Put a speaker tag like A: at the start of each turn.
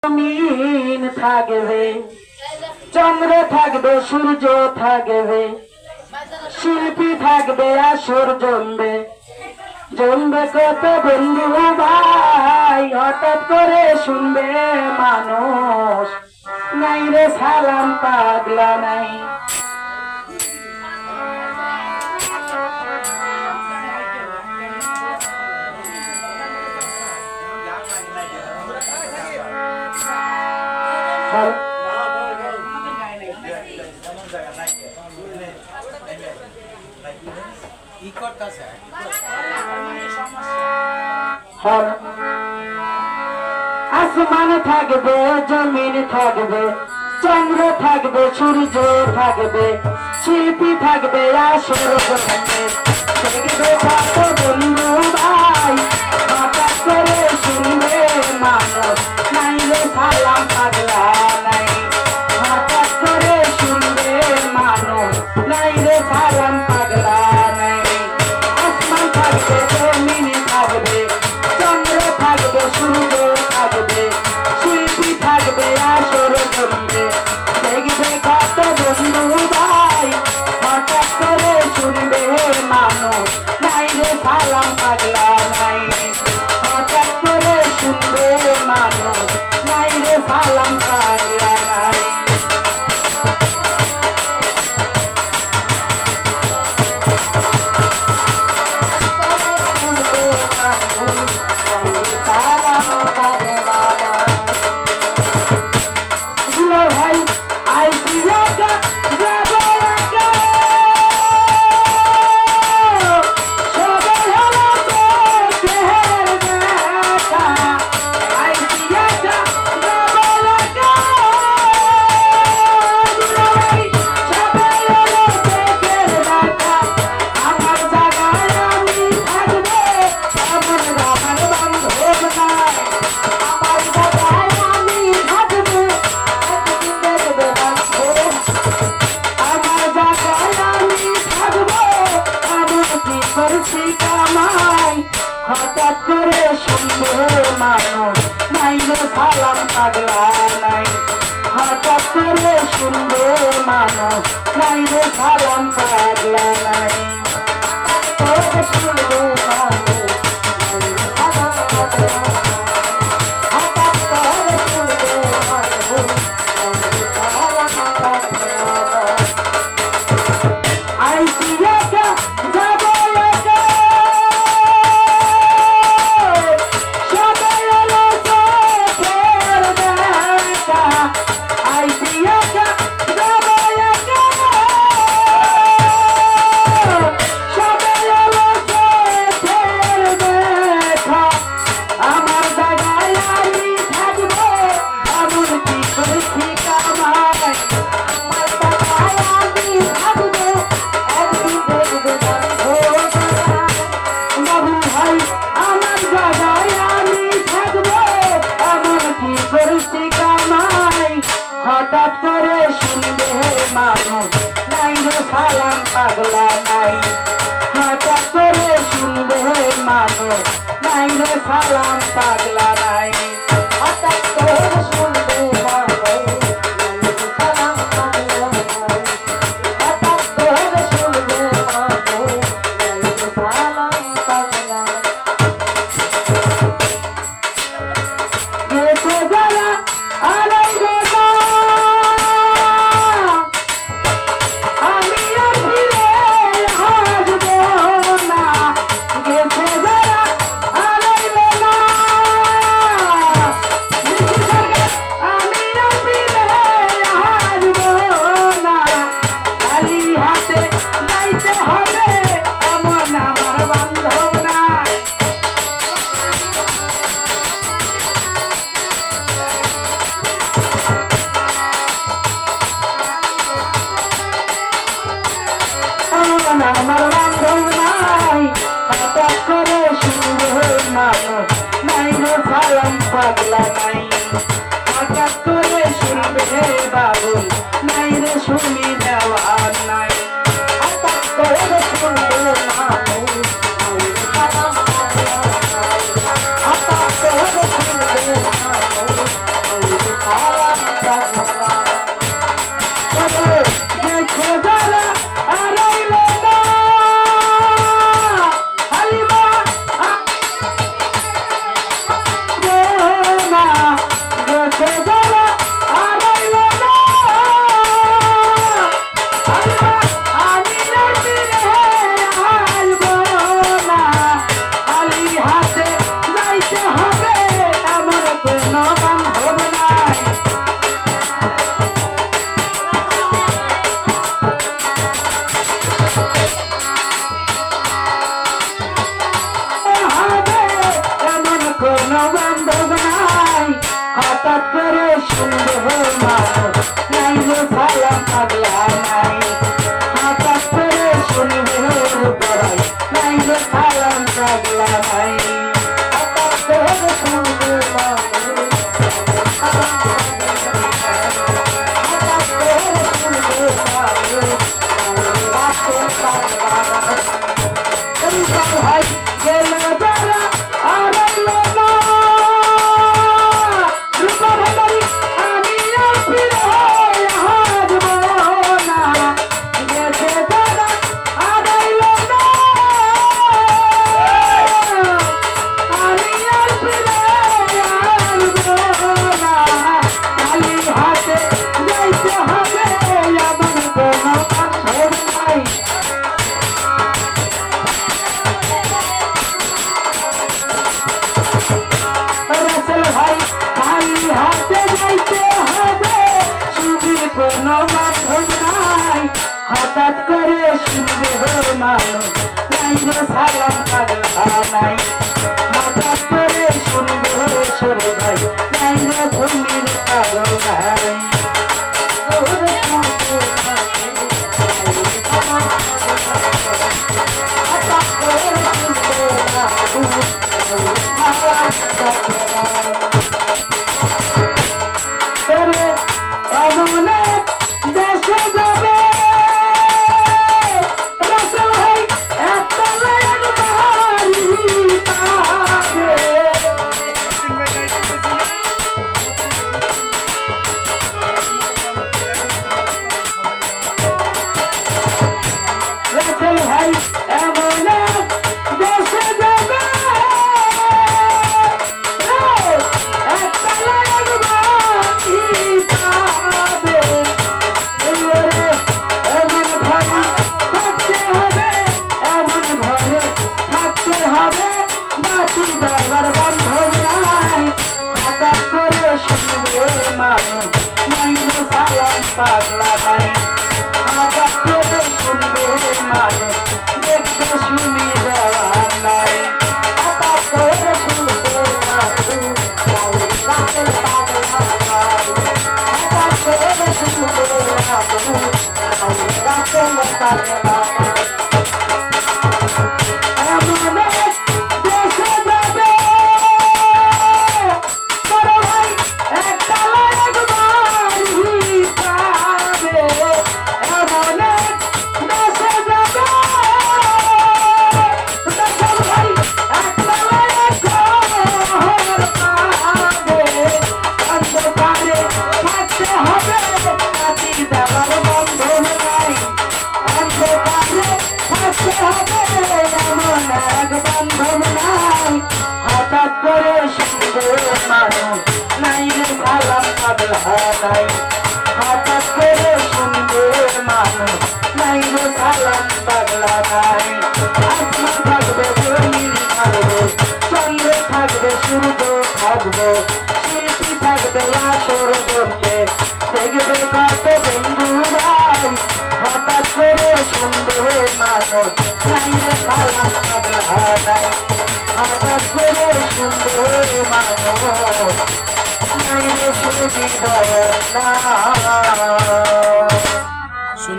A: জমিন থাকবে, চন্দ্র থাকবে, সূর্য থাকবে, শিল্পী থাকবে, আসর জমবে, জমবে কত বন্ধু ভাই। হঠাৎ করে শুনবে মানুষ, নাই রে সালাম পাগলা নাই। আসমান থাকবে, জমিন থাকবে, চন্দ্র থাকবে, সূর্য থাকবে, শিল্পী থাকবে, আসর জমবে, দেখবে কত বন্ধু ভাই। হঠাৎ করে শুনবে মানুষ, নাই রে সালাম পাগলা নাই। হঠাৎ করে শুনবে মানুষ, নাই রে সালাম পাগলা নাই। আসমান থাকবে, জমিন থাকবে, চন্দ্র থাকবে, সূর্য থাকবে, শিল্পী থাকবে, আসর জমবে, দেখবে কত বন্ধু ভাই। হঠাৎ করে শুনবে মানুষ, নাই রে সালাম পাগলা নাই। হঠাৎ করে শুনবে মানুষ, নাই রে সালাম পাগলা নাই। হঠাৎ করে শুনবে মানুষ, নাই রে সালাম পাগলা নাই। হঠাৎ করে শুনবে মানুষ, নাই রে সালাম পাগলা নাই। শুনবে মানুষ, হঠাৎ করে শুনবে মানুষ, আইসি একা যাব একা, হঠাৎ করে শুনবে মানুষ, নাই রে সালাম পাগলা নাই। হঠাৎ করে শুনবে মানুষ, নাই রে সালাম পাগলা নাই। হঠাৎ করে শুনবে মানুষ, সালাম পাগলা নাই। হঠাৎ করে শুনবে মানুষ, সালাম পাগলা নাই। গেছে যারা আলাই রে আমার বান্ধব নাই। হঠাৎ করে শুনবে মানুষ, নাই রে সালাম পাগলা নাই। হঠাৎ করে শুনবে বাবুল, নাই রে শুনি দেওয়ার নাই। হঠাৎ করে শুনবে মানুষ, সালাম পাগলা নাই। হঠাৎ করে শুনবে মানুষ, শুনবে মানুষ নাই রে সালাম পাগলা নাই হঠাৎ করে শুনবে বড়াই নাই রে সালাম পাগলা নাই হঠাৎ করে শুনবে মানুষ হঠাৎ করে শুনবে মানুষ ভাই গেল যারা আর হঠাৎ করে শুনবে মানুষ নাই রে সালাম পাগলা নাই হঠাৎ করে শুনবে সরে ভাই নাই রে ভূমির পাগল নাই হঠাৎ করে শুনবে দেশে যাবে ভাই এমন দেশে যাবে পাগলা নাই হঠাৎ করে শুনবে মানুষ দেখতে শুনি দেওয়া নাই হঠাৎ করে শুনবে হঠাৎ করে শুনবে হঠাৎ করে শুনবে মানুষ নাই রে সালাম পাগলা নাই হঠাৎ করে শুনবে মানুষ নাই রে সালাম পাগলা নাই আসমান থাকবে জমিন থাকবে চন্দ্র থাকবে সূর্য থাকবে শিল্পী থাকবে আসর বলবে দেখবে কত বন্ধু ভাই হঠাৎ করে শুনবে মানুষ নাই রে সালাম পাগলা নাই হঠাৎ করে শুনবে মানুষ নাই রে শুনবি না